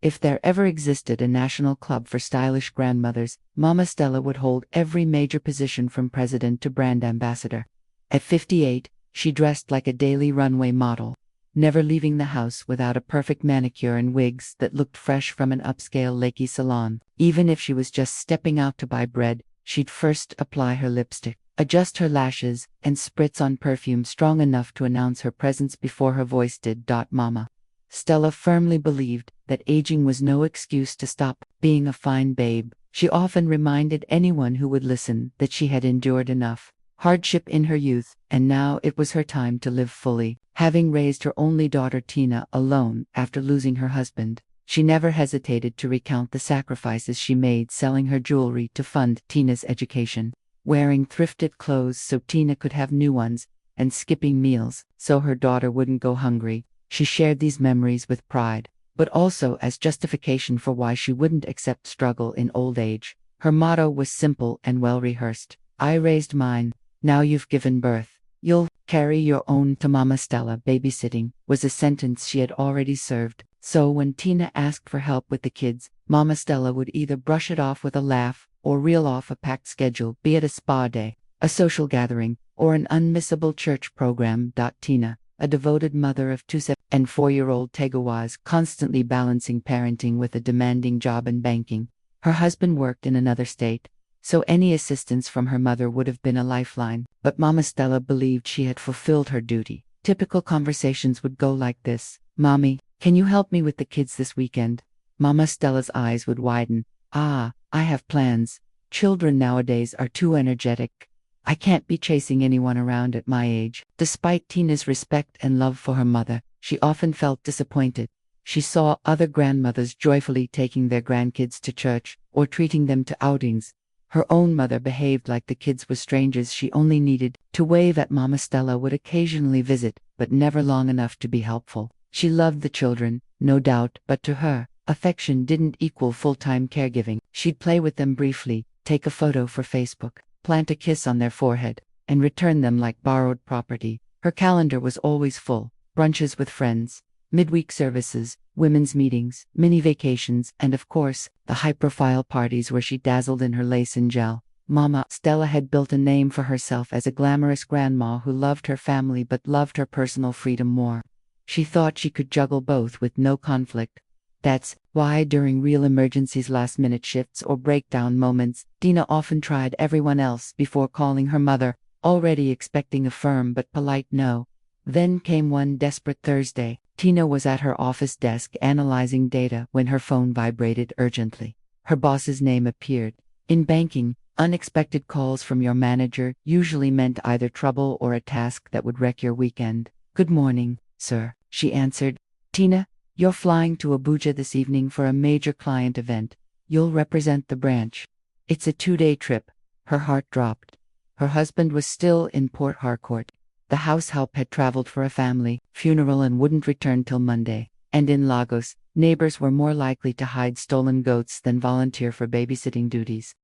If there ever existed a national club for stylish grandmothers, Mama Stella would hold every major position from president to brand ambassador. At 58, she dressed like a daily runway model, never leaving the house without a perfect manicure and wigs that looked fresh from an upscale Lakey salon. Even if she was just stepping out to buy bread, she'd first apply her lipstick, adjust her lashes, and spritz on perfume strong enough to announce her presence before her voice did. Mama Stella firmly believed that aging was no excuse to stop being a fine babe. She often reminded anyone who would listen that she had endured enough hardship in her youth, and now it was her time to live fully. Having raised her only daughter Tina alone after losing her husband, she never hesitated to recount the sacrifices she made selling her jewelry to fund Tina's education, wearing thrifted clothes so Tina could have new ones, and skipping meals so her daughter wouldn't go hungry. She shared these memories with pride, but also as justification for why she wouldn't accept struggle in old age. Her motto was simple and well-rehearsed. I raised mine, now you've given birth. You'll carry your own. To Mama Stella, babysitting was a sentence she had already served, so when Tina asked for help with the kids, Mama Stella would either brush it off with a laugh or reel off a packed schedule, be it a spa day, a social gathering, or an unmissable church program. Tina, a devoted mother of two 7 and 4-year-old Tega, was constantly balancing parenting with a demanding job in banking. Her husband worked in another state, so any assistance from her mother would have been a lifeline, but Mama Stella believed she had fulfilled her duty. Typical conversations would go like this: Mommy, can you help me with the kids this weekend? Mama Stella's eyes would widen. I have plans. Children nowadays are too energetic. I can't be chasing anyone around at my age. Despite Tina's respect and love for her mother, she often felt disappointed. She saw other grandmothers joyfully taking their grandkids to church or treating them to outings. Her own mother behaved like the kids were strangers she only needed to wave at. Mama Stella would occasionally visit, but never long enough to be helpful. She loved the children, no doubt, but to her, affection didn't equal full-time caregiving. She'd play with them briefly, take a photo for Facebook, plant a kiss on their forehead, and return them like borrowed property. Her calendar was always full: brunches with friends, midweek services, women's meetings, mini vacations, and of course, the high-profile parties where she dazzled in her lace and gel. Mama Stella had built a name for herself as a glamorous grandma who loved her family but loved her personal freedom more. She thought she could juggle both with no conflict. That's why during real emergencies, last-minute shifts, or breakdown moments, Tina often tried everyone else before calling her mother, already expecting a firm but polite no. Then came one desperate Thursday. Tina was at her office desk analyzing data when her phone vibrated urgently. Her boss's name appeared. In banking, unexpected calls from your manager usually meant either trouble or a task that would wreck your weekend. Good morning, sir, she answered. Tina, you're flying to Abuja this evening for a major client event. You'll represent the branch. It's a 2-day trip. Her heart dropped. Her husband was still in Port Harcourt. The house help had traveled for a family funeral and wouldn't return till Monday. And in Lagos, neighbors were more likely to hide stolen goats than volunteer for babysitting duties.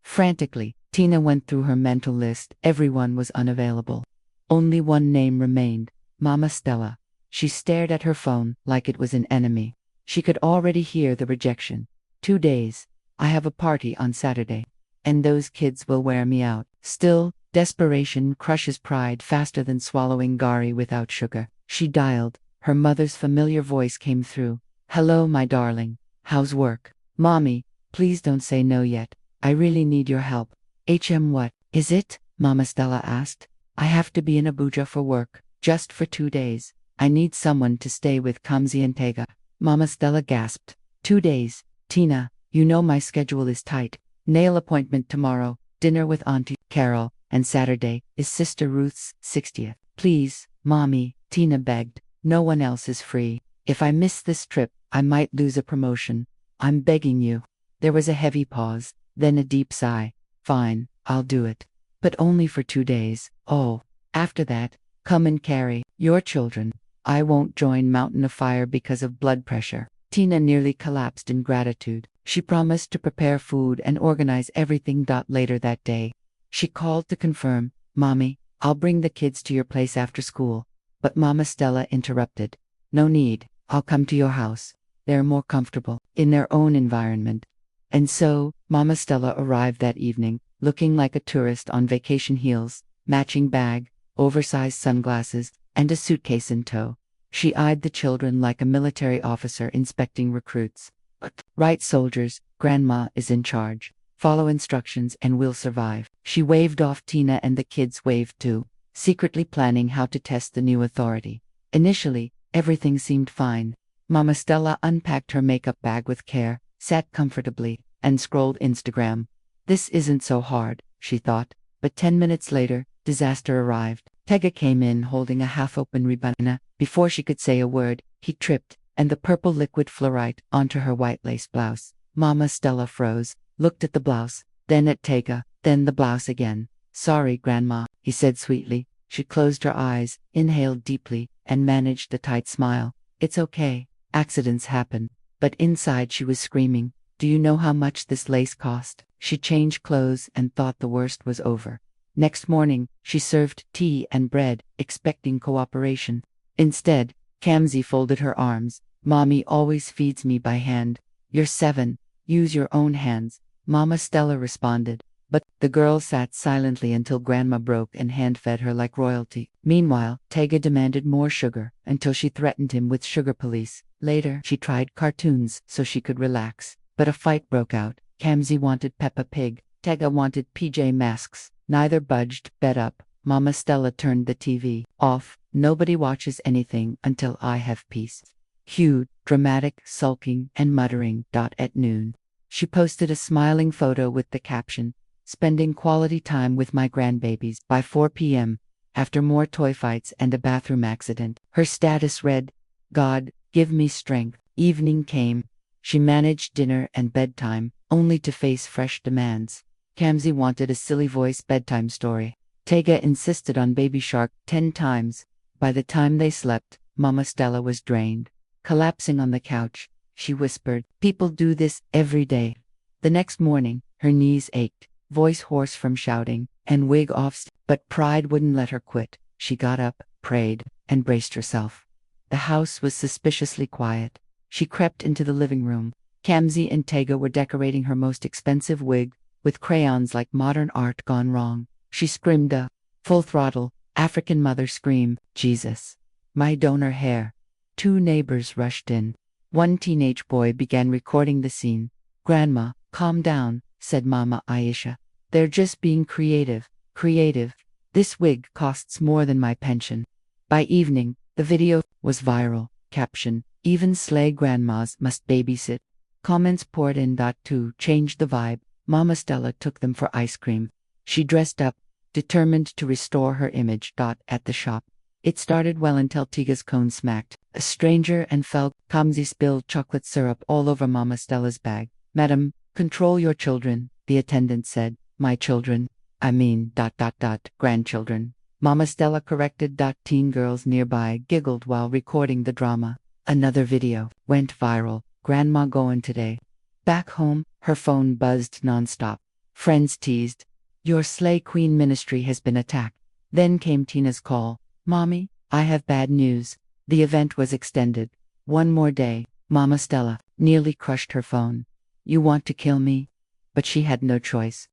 Frantically, Tina went through her mental list. Everyone was unavailable. Only one name remained: Mama Stella. She stared at her phone like it was an enemy. She could already hear the rejection. 2 days. I have a party on Saturday. And those kids will wear me out. Still, desperation crushes pride faster than swallowing gari without sugar. She dialed. Her mother's familiar voice came through. Hello, my darling. How's work? Mommy, please don't say no yet. I really need your help. What is it? Mama Stella asked. I have to be in Abuja for work, just for 2 days. I need someone to stay with Kamsi and Tega. Mama Stella gasped. 2 days. Tina, you know my schedule is tight. Nail appointment tomorrow, dinner with Auntie Carol, and Saturday is Sister Ruth's 60th. Please, Mommy, Tina begged. No one else is free. If I miss this trip, I might lose a promotion. I'm begging you. There was a heavy pause, then a deep sigh. Fine, I'll do it. But only for 2 days. Oh, after that, come and carry your children. I won't join Mountain of Fire because of blood pressure. Tina nearly collapsed in gratitude. She promised to prepare food and organize everything. Later that day, she called to confirm. Mommy, I'll bring the kids to your place after school. But Mama Stella interrupted. No need, I'll come to your house. they're more comfortable in their own environment. And so, Mama Stella arrived that evening, looking like a tourist on vacation heels, matching bag, oversized sunglasses, and a suitcase in tow. She eyed the children like a military officer inspecting recruits. Right, soldiers, Grandma is in charge. Follow instructions and we'll survive. She waved off Tina and the kids waved too, secretly planning how to test the new authority. Initially, everything seemed fine. Mama Stella unpacked her makeup bag with care, sat comfortably, and scrolled Instagram. This isn't so hard, she thought, but 10 minutes later, disaster arrived. Tega came in holding a half-open ribbon. Before she could say a word, he tripped, and the purple liquid fluorite onto her white lace blouse. Mama Stella froze, looked at the blouse, then at Tega, then the blouse again. Sorry, Grandma, he said sweetly. She closed her eyes, inhaled deeply, and managed a tight smile. It's okay. Accidents happen. But inside she was screaming, do you know how much this lace cost? She changed clothes and thought the worst was over. Next morning, she served tea and bread, expecting cooperation. Instead, Kamsi folded her arms. Mommy always feeds me by hand. You're 7. Use your own hands. Mama Stella responded. But the girl sat silently until Grandma broke and hand-fed her like royalty. Meanwhile, Tega demanded more sugar, until she threatened him with sugar police. Later, she tried cartoons so she could relax. But a fight broke out. Kamsi wanted Peppa Pig. Tega wanted PJ Masks. Neither budged. Bed up. Mama Stella turned the TV off. Nobody watches anything until I have peace. Huge, dramatic, sulking, and muttering. At noon, she posted a smiling photo with the caption, spending quality time with my grandbabies. By 4 p.m., after more toy fights and a bathroom accident, her status read, God, give me strength. Evening came. She managed dinner and bedtime, only to face fresh demands. Kamsi wanted a silly voice bedtime story. Tega insisted on Baby Shark 10 times. By the time they slept, Mama Stella was drained. Collapsing on the couch, she whispered, people do this every day. The next morning, her knees ached, voice hoarse from shouting, and wig off, but pride wouldn't let her quit. She got up, prayed, and braced herself. The house was suspiciously quiet. She crept into the living room. Kamsi and Tega were decorating her most expensive wig, with crayons like modern art gone wrong. She screamed a full throttle, African mother scream, Jesus. My donor hair. 2 neighbors rushed in. One teenage boy began recording the scene. Grandma, calm down, said Mama Aisha. They're just being creative. Creative. This wig costs more than my pension. By evening, the video was viral. Caption, even slay grandmas must babysit. Comments poured in. To change the vibe, Mama Stella took them for ice cream. She dressed up, determined to restore her image. At the shop. It started well until Tega's cone smacked. A stranger and felt Kamsi spilled chocolate syrup all over Mama Stella's bag. Madam, control your children, the attendant said. My children. I mean, grandchildren. Mama Stella corrected. Teen girls nearby giggled while recording the drama. Another video went viral. Grandma going today. Back home, her phone buzzed nonstop. Friends teased. Your Slay Queen ministry has been attacked. Then came Tina's call. Mommy, I have bad news. The event was extended. 1 more day. Mama Stella nearly crushed her phone. You want to kill me? But she had no choice.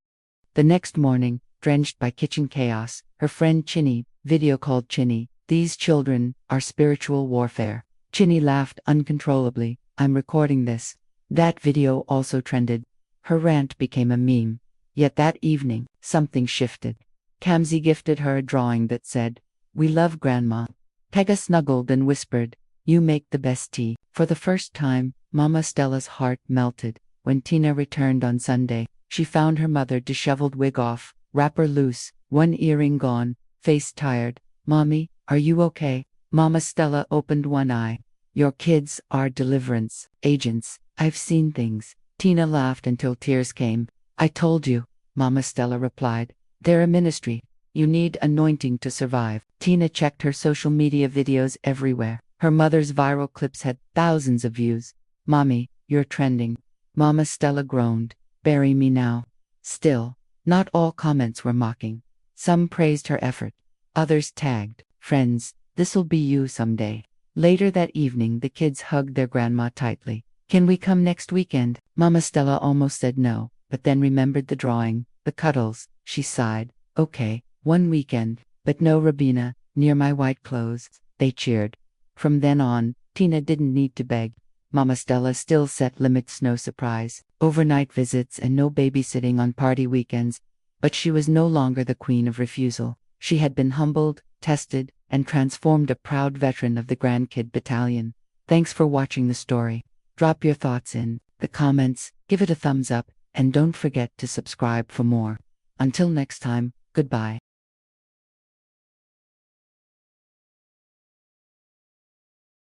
The next morning, drenched by kitchen chaos, her friend Chinny video called Chinny. These children are spiritual warfare. Chinny laughed uncontrollably. I'm recording this. That video also trended. Her rant became a meme. Yet that evening, something shifted. Kamsi gifted her a drawing that said, We love Grandma. Tega snuggled and whispered, You make the best tea. For the first time, Mama Stella's heart melted. When Tina returned on Sunday, she found her mother disheveled, wig off, wrapper loose, one earring gone, face tired. Mommy, are you okay? Mama Stella opened one eye. Your kids are deliverance agents. I've seen things. Tina laughed until tears came. I told you, Mama Stella replied. They're a ministry. You need anointing to survive. Tina checked her social media videos everywhere. Her mother's viral clips had thousands of views. Mommy, you're trending. Mama Stella groaned. Bury me now. Still, not all comments were mocking. Some praised her effort. Others tagged, Friends, this'll be you someday. Later that evening, the kids hugged their grandma tightly. "Can we come next weekend?" Mama Stella almost said no, but then remembered the drawing, the cuddles. She sighed. "Okay, one weekend, but no Rabina near my white clothes." They cheered. From then on, Tina didn't need to beg. Mama Stella still set limits: no surprise overnight visits and no babysitting on party weekends. But she was no longer the queen of refusal. She had been humbled, tested, and transformed, a proud veteran of the grandkid battalion. Thanks for watching the story. Drop your thoughts in the comments, give it a thumbs up, and don't forget to subscribe for more. Until next time, goodbye.